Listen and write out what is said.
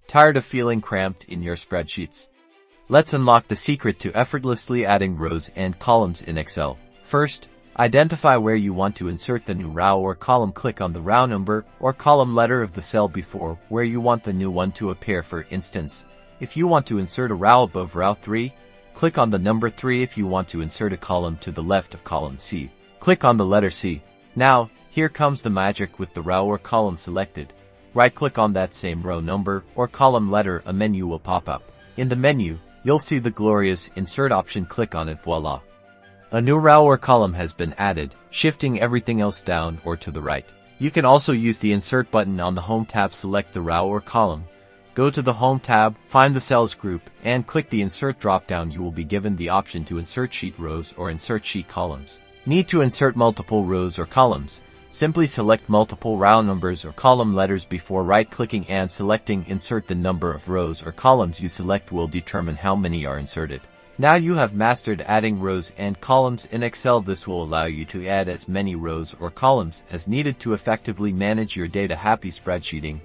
Tired of feeling cramped in your spreadsheets? Let's unlock the secret to effortlessly adding rows and columns in Excel. First, identify where you want to insert the new row or column. Click on the row number or column letter of the cell before where you want the new one to appear. For instance, if you want to insert a row above row 3, click on the number 3. If you want to insert a column to the left of column C, click on the letter C. Now, here comes the magic. With the row or column selected, right-click on that same row number or column letter. A menu will pop up. In the menu, you'll see the glorious Insert option. Click on it. Voila! A new row or column has been added, shifting everything else down or to the right. You can also use the Insert button on the Home tab. Select the row or column, go to the Home tab, find the Cells group, and click the Insert drop-down. You will be given the option to insert sheet rows or insert sheet columns. Need to insert multiple rows or columns? Simply select multiple row numbers or column letters before right-clicking and selecting Insert. The number of rows or columns you select will determine how many are inserted. Now you have mastered adding rows and columns in Excel. This will allow you to add as many rows or columns as needed to effectively manage your data. Happy spreadsheeting!